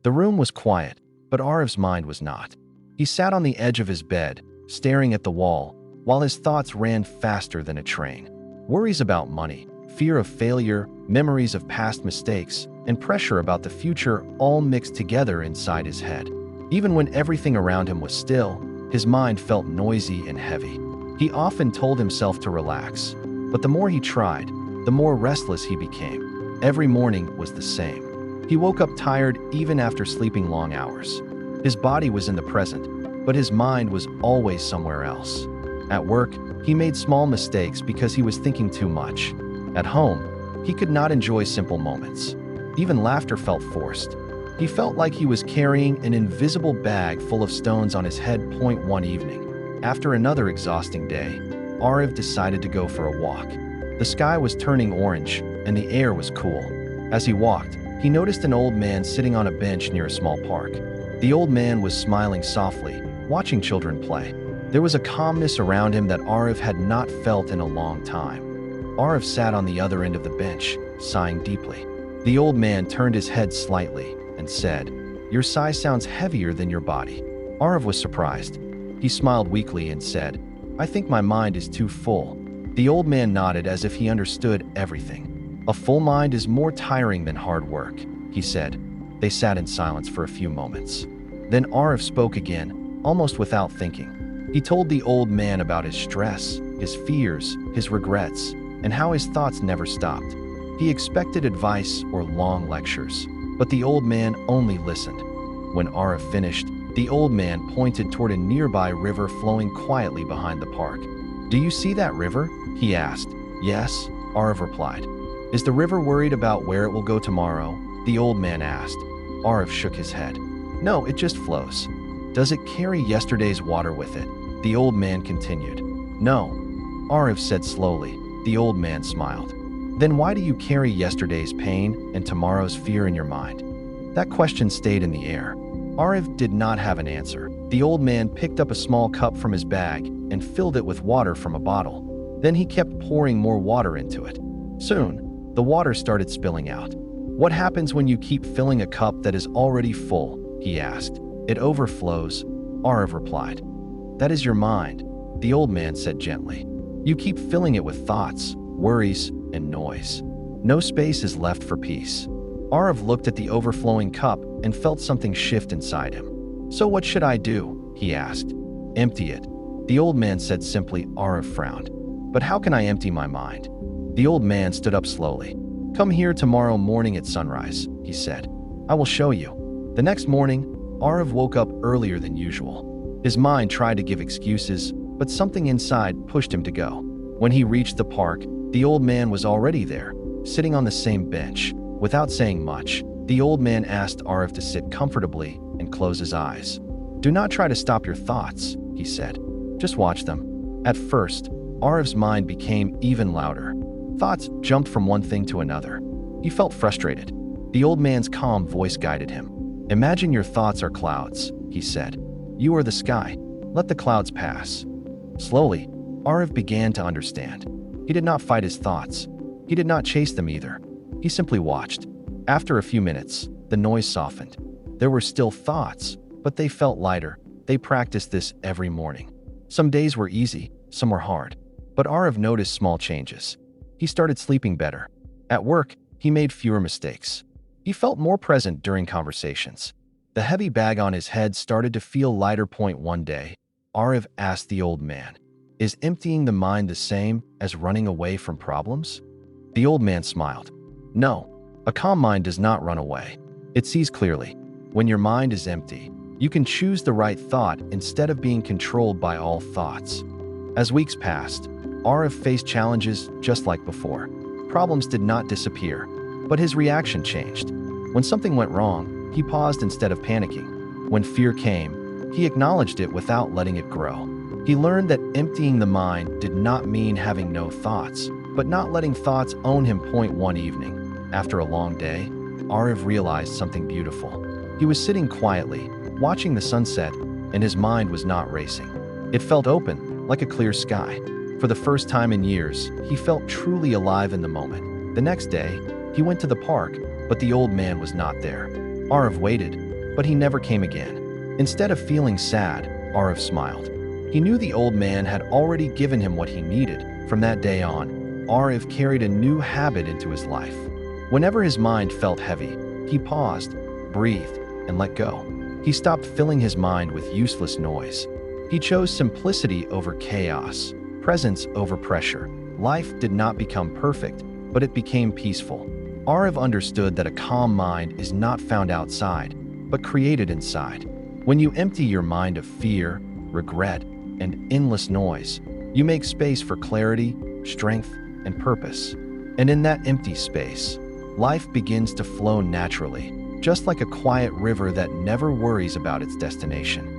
The room was quiet, but Aarav's mind was not. He sat on the edge of his bed, staring at the wall, while his thoughts ran faster than a train. Worries about money, fear of failure, memories of past mistakes, and pressure about the future all mixed together inside his head. Even when everything around him was still, his mind felt noisy and heavy. He often told himself to relax, but the more he tried, the more restless he became. Every morning was the same. He woke up tired even after sleeping long hours. His body was in the present, but his mind was always somewhere else. At work, he made small mistakes because he was thinking too much. At home, he could not enjoy simple moments. Even laughter felt forced. He felt like he was carrying an invisible bag full of stones on his head. One evening, after another exhausting day, Aarav decided to go for a walk. The sky was turning orange, and the air was cool. As he walked, he noticed an old man sitting on a bench near a small park. The old man was smiling softly, watching children play. There was a calmness around him that Aarav had not felt in a long time. Aarav sat on the other end of the bench, sighing deeply. The old man turned his head slightly and said, "Your sigh sounds heavier than your body." Aarav was surprised. He smiled weakly and said, "I think my mind is too full." The old man nodded as if he understood everything. "A full mind is more tiring than hard work," he said. They sat in silence for a few moments. Then Aarav spoke again, almost without thinking. He told the old man about his stress, his fears, his regrets, and how his thoughts never stopped. He expected advice or long lectures, but the old man only listened. When Aarav finished, the old man pointed toward a nearby river flowing quietly behind the park. "Do you see that river?" he asked. "Yes," Aarav replied. "Is the river worried about where it will go tomorrow?" the old man asked. Aarav shook his head. "No, it just flows." "Does it carry yesterday's water with it?" the old man continued. "No," Aarav said slowly. The old man smiled. "Then why do you carry yesterday's pain and tomorrow's fear in your mind?" That question stayed in the air. Aarav did not have an answer. The old man picked up a small cup from his bag and filled it with water from a bottle. Then he kept pouring more water into it. Soon, the water started spilling out. "What happens when you keep filling a cup that is already full?" he asked. "It overflows," Aarav replied. "That is your mind," the old man said gently. "You keep filling it with thoughts, worries, and noise. No space is left for peace." Aarav looked at the overflowing cup and felt something shift inside him. "So what should I do?" he asked. "Empty it," the old man said simply. Aarav frowned. "But how can I empty my mind?" The old man stood up slowly. "Come here tomorrow morning at sunrise," he said. "I will show you." The next morning, Aarav woke up earlier than usual. His mind tried to give excuses, but something inside pushed him to go. When he reached the park, the old man was already there, sitting on the same bench. Without saying much, the old man asked Aarav to sit comfortably and close his eyes. "Do not try to stop your thoughts," he said. "Just watch them." At first, Aarav's mind became even louder. Thoughts jumped from one thing to another. He felt frustrated. The old man's calm voice guided him. "Imagine your thoughts are clouds," he said. "You are the sky. Let the clouds pass." Slowly, Aarav began to understand. He did not fight his thoughts. He did not chase them either. He simply watched. After a few minutes, the noise softened. There were still thoughts, but they felt lighter. They practiced this every morning. Some days were easy, some were hard. But Aarav noticed small changes. He started sleeping better. At work, he made fewer mistakes. He felt more present during conversations. The heavy bag on his head started to feel lighter. One day, Aarav asked the old man, "Is emptying the mind the same as running away from problems?" The old man smiled. "No, a calm mind does not run away. It sees clearly. When your mind is empty, you can choose the right thought instead of being controlled by all thoughts." As weeks passed, Aarav faced challenges just like before. Problems did not disappear, but his reaction changed. When something went wrong, he paused instead of panicking. When fear came, he acknowledged it without letting it grow. He learned that emptying the mind did not mean having no thoughts, but not letting thoughts own him. One evening, after a long day, Aarav realized something beautiful. He was sitting quietly, watching the sunset, and his mind was not racing. It felt open, like a clear sky. For the first time in years, he felt truly alive in the moment. The next day, he went to the park, but the old man was not there. Aarav waited, but he never came again. Instead of feeling sad, Aarav smiled. He knew the old man had already given him what he needed. From that day on, Aarav carried a new habit into his life. Whenever his mind felt heavy, he paused, breathed, and let go. He stopped filling his mind with useless noise. He chose simplicity over chaos, presence over pressure. Life did not become perfect, but it became peaceful. Aarav understood that a calm mind is not found outside, but created inside. When you empty your mind of fear, regret, and endless noise, you make space for clarity, strength, and purpose. And in that empty space, life begins to flow naturally, just like a quiet river that never worries about its destination.